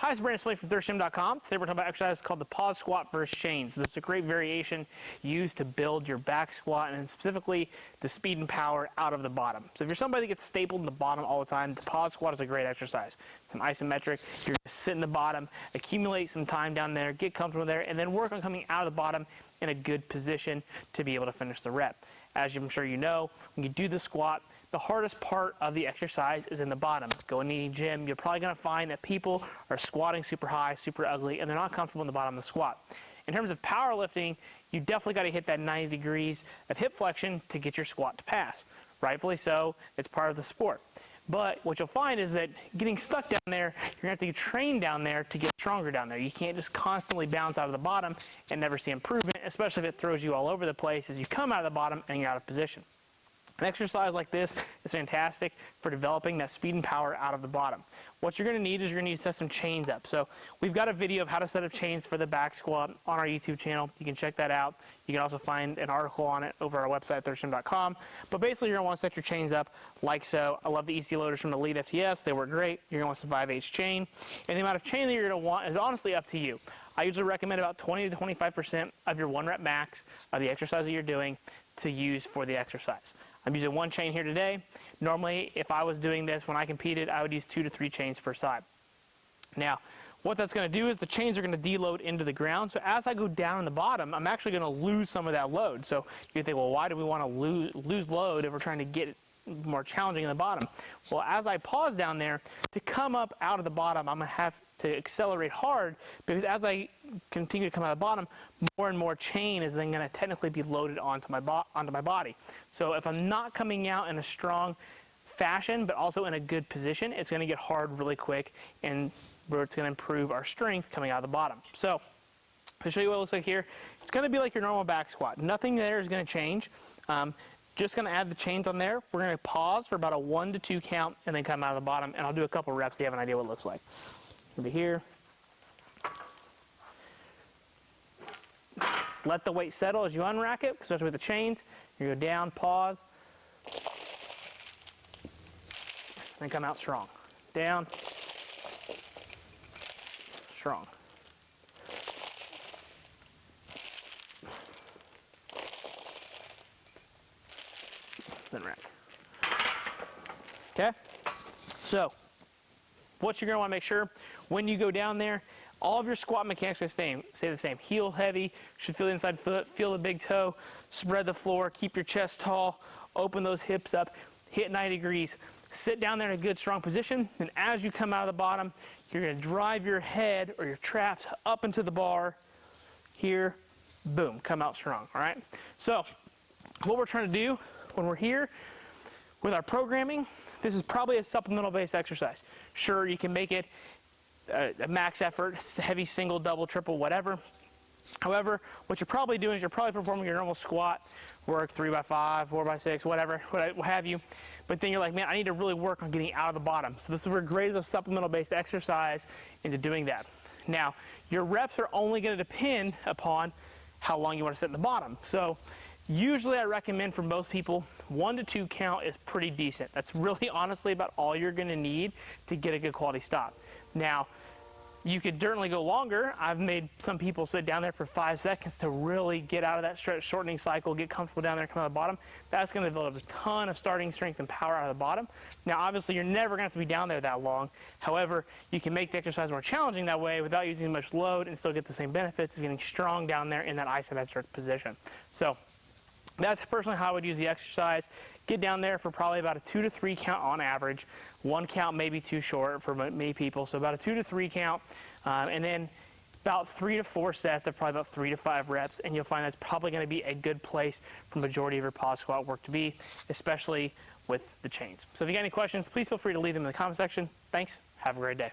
Hi, it's Brandon Smith from thirstgym.com. Today we're talking about exercise called the pause squat versus chains. This is a great variation used to build your back squat and specifically the speed and power out of the bottom. So if you're somebody that gets stapled in the bottom all the time, the pause squat is a great exercise. It's an isometric. You're going to sit in the bottom, accumulate some time down there, get comfortable there, and then work on coming out of the bottom in a good position to be able to finish the rep. As I'm sure you know, when you do the squat, the hardest part of the exercise is in the bottom. Go in any gym, you're probably going to find that people are squatting super high, super ugly, and they're not comfortable in the bottom of the squat. In terms of powerlifting, you definitely got to hit that 90 degrees of hip flexion to get your squat to pass. Rightfully so, it's part of the sport. But what you'll find is that getting stuck down there, you're going to have to get trained down there to get stronger down there. You can't just constantly bounce out of the bottom and never see improvement, especially if it throws you all over the place as you come out of the bottom and you're out of position. An exercise like this is fantastic for developing that speed and power out of the bottom. What you're going to need is you're going to need to set some chains up. So we've got a video of how to set up chains for the back squat on our YouTube channel. You can check that out. You can also find an article on it over our website at thirstgym.com. But basically you're going to want to set your chains up like so. I love the EC loaders from the Elite FTS. They work great. You're going to want some 5/8 chain. And the amount of chain that you're going to want is honestly up to you. I usually recommend about 20 to 25% of your 1 rep max of the exercise that you're doing to use for the exercise. I'm using 1 chain here today. Normally, if I was doing this when I competed, I would use 2 to 3 chains per side. Now, what that's going to do is the chains are going to deload into the ground. So as I go down in the bottom, I'm actually going to lose some of that load. So you think, well, why do we want to lose load if we're trying to get it more challenging in the bottom? Well, as I pause down there, to come up out of the bottom, I'm going to have to accelerate hard because as I continue to come out of the bottom, more and more chain is then going to technically be loaded onto my body. So if I'm not coming out in a strong fashion, but also in a good position, it's going to get hard really quick, and where it's going to improve our strength coming out of the bottom. So to show you what it looks like here, it's going to be like your normal back squat. Nothing there is going to change. Just going to add the chains on there. We're going to pause for about a 1 to 2 count and then come out of the bottom, and I'll do a couple reps so you have an idea what it looks like. Over here. Let the weight settle as you unrack it, especially with the chains. You go down, pause, then come out strong. Down, strong. Then rack. Okay? So, what you're going to want to make sure when you go down there, all of your squat mechanics stay the same. Heel heavy, should feel the inside foot, feel the big toe, spread the floor, keep your chest tall, open those hips up, hit 90 degrees, sit down there in a good strong position, and as you come out of the bottom, you're going to drive your head or your traps up into the bar, here, boom, come out strong, all right? So, what we're trying to do when we're here with our programming, this is probably a supplemental based exercise. Sure, you can make it a max effort, heavy single, double, triple, whatever. However, what you're probably doing is you're probably performing your normal squat work, 3x5, 4x6, whatever, what have you. But then you're like, man, I need to really work on getting out of the bottom. So this is where great as a supplemental based exercise into doing that. Now, your reps are only going to depend upon how long you want to sit in the bottom. So usually I recommend for most people 1 to 2 count is pretty decent. That's really honestly about all you're going to need to get a good quality stop. Now, you could certainly go longer. I've made some people sit down there for 5 seconds to really get out of that stretch shortening cycle, get comfortable down there, come out of the bottom. That's going to develop a ton of starting strength and power out of the bottom. Now, obviously, you're never going to have to be down there that long. However, you can make the exercise more challenging that way without using much load and still get the same benefits of getting strong down there in that isometric position. So that's personally how I would use the exercise. Get down there for probably about a 2 to 3 count on average. 1 count may be too short for many people, so about a 2 to 3 count, and then about 3 to 4 sets of probably about 3 to 5 reps, and you'll find that's probably going to be a good place for the majority of your pause squat work to be, especially with the chains. So if you got any questions, please feel free to leave them in the comment section. Thanks. Have a great day.